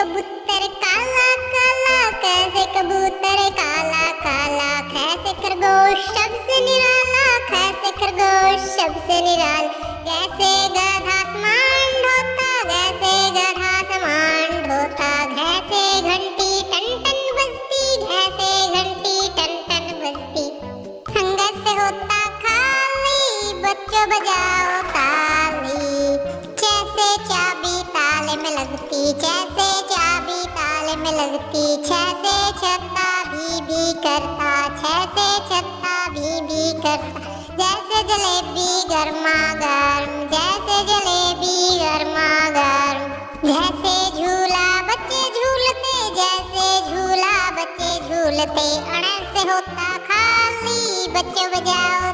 कबूतर काला काला, कैसे कबूतर काला काला, कैसे खरगोश सबसे निराला, कैसे खरगोश सबसे निराला। कैसे गधा आसमान ढोता, कैसे गधा आसमान ढोता, कैसे घंटी टन टन बजती, कैसे घंटी टन टन बजती। अंगद से होता खाली, बच्चों बजाओ ताली, जैसे चाबी ताले में लगती, जैसे चाबी ताले में लगती। जैसे छत्ता भी करता, जैसे छत्ता भी करता, जैसे जलेबी गर्मा गर्म, जैसे जलेबी गर्मा गर्म। जैसे झूला बच्चे झूलते, जैसे झूला बच्चे झूलते, अड़े से होता खाली, बच्चों बजाओ